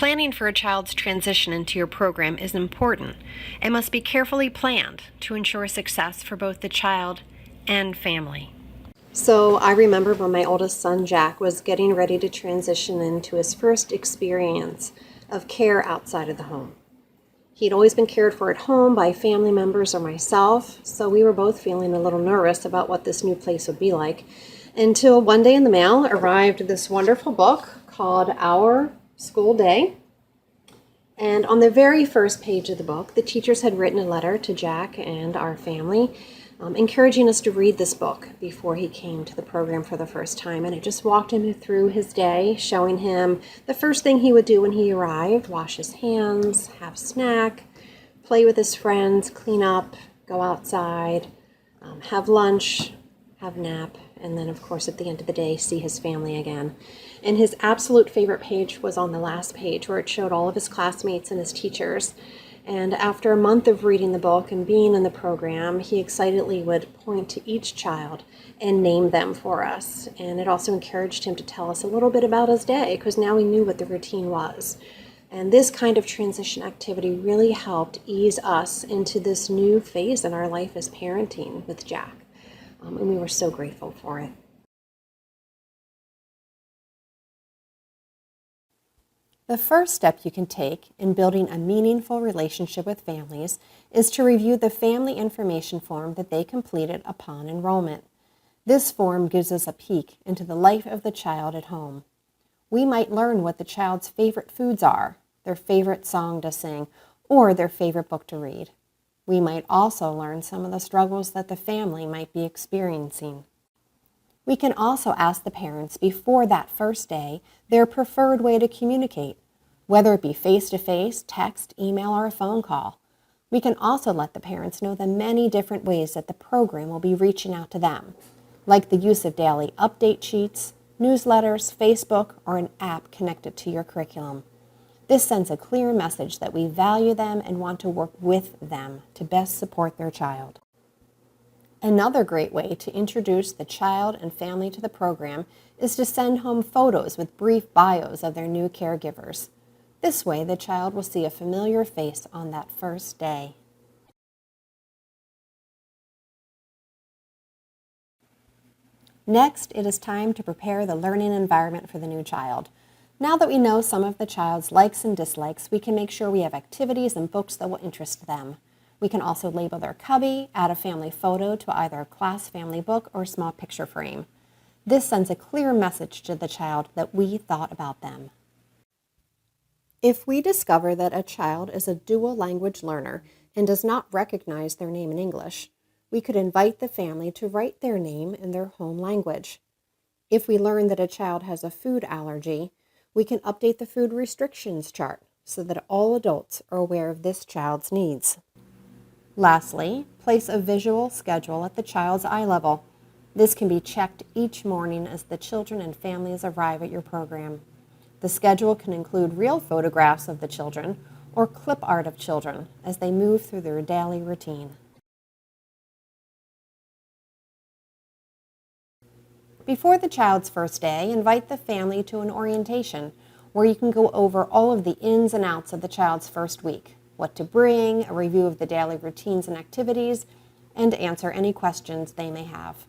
Planning for a child's transition into your program is important and must be carefully planned to ensure success for both the child and family. So I remember when my oldest son, Jack, was getting ready to transition into his first experience of care outside of the home. He'd always been cared for at home by family members or myself, so we were both feeling a little nervous about what this new place would be like, until one day in the mail arrived this wonderful book called Our School Day. And on the very first page of the book, the teachers had written a letter to Jack and our family, encouraging us to read this book before he came to the program for the first time. And it just walked him through his day, showing him the first thing he would do when he arrived: wash his hands, have a snack, play with his friends, clean up, go outside, have lunch, have a nap, and then, of course, at the end of the day, see his family again. And his absolute favorite page was on the last page, where it showed all of his classmates and his teachers. And after a month of reading the book and being in the program, he excitedly would point to each child and name them for us. And it also encouraged him to tell us a little bit about his day, because now we knew what the routine was. And this kind of transition activity really helped ease us into this new phase in our life as parenting with Jack. And we were so grateful for it. The first step you can take in building a meaningful relationship with families is to review the family information form that they completed upon enrollment. This form gives us a peek into the life of the child at home. We might learn what the child's favorite foods are, their favorite song to sing, or their favorite book to read. We might also learn some of the struggles that the family might be experiencing. We can also ask the parents before that first day their preferred way to communicate, whether it be face-to-face, text, email, or a phone call. We can also let the parents know the many different ways that the program will be reaching out to them, like the use of daily update sheets, newsletters, Facebook, or an app connected to your curriculum. This sends a clear message that we value them and want to work with them to best support their child. Another great way to introduce the child and family to the program is to send home photos with brief bios of their new caregivers. This way, the child will see a familiar face on that first day. Next, it is time to prepare the learning environment for the new child. Now that we know some of the child's likes and dislikes, we can make sure we have activities and books that will interest them. We can also label their cubby, add a family photo to either a class family book or a small picture frame. This sends a clear message to the child that we thought about them. If we discover that a child is a dual language learner and does not recognize their name in English, we could invite the family to write their name in their home language. If we learn that a child has a food allergy, we can update the food restrictions chart so that all adults are aware of this child's needs. Lastly, place a visual schedule at the child's eye level. This can be checked each morning as the children and families arrive at your program. The schedule can include real photographs of the children or clip art of children as they move through their daily routine. Before the child's first day, invite the family to an orientation where you can go over all of the ins and outs of the child's first week, what to bring, a review of the daily routines and activities, and answer any questions they may have.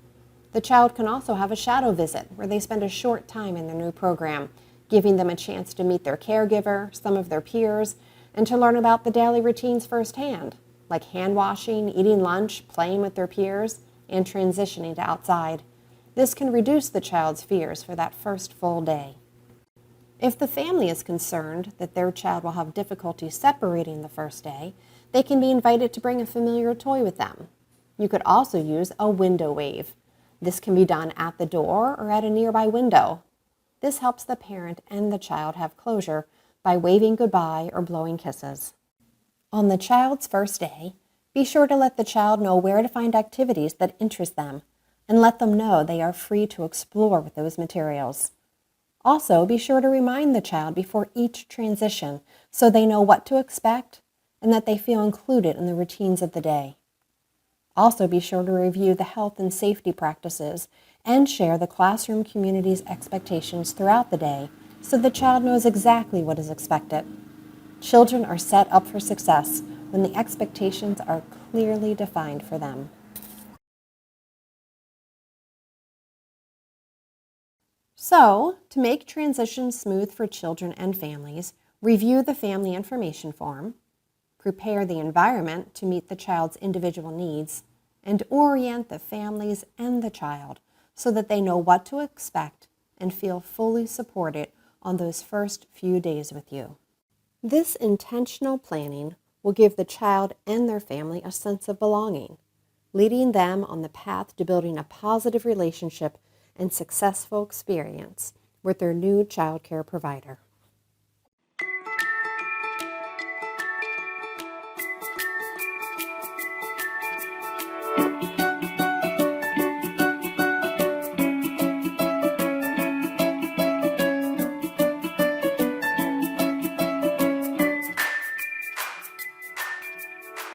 The child can also have a shadow visit where they spend a short time in their new program, giving them a chance to meet their caregiver, some of their peers, and to learn about the daily routines firsthand, like hand washing, eating lunch, playing with their peers, and transitioning to outside. This can reduce the child's fears for that first full day. If the family is concerned that their child will have difficulty separating the first day, they can be invited to bring a familiar toy with them. You could also use a window wave. This can be done at the door or at a nearby window. This helps the parent and the child have closure by waving goodbye or blowing kisses. On the child's first day, be sure to let the child know where to find activities that interest them, and let them know they are free to explore with those materials. Also, be sure to remind the child before each transition so they know what to expect and that they feel included in the routines of the day. Also, be sure to review the health and safety practices and share the classroom community's expectations throughout the day so the child knows exactly what is expected. Children are set up for success when the expectations are clearly defined for them. So, to make transitions smooth for children and families, review the family information form, prepare the environment to meet the child's individual needs, and orient the families and the child so that they know what to expect and feel fully supported on those first few days with you. This intentional planning will give the child and their family a sense of belonging, leading them on the path to building a positive relationship and successful experience with their new child care provider.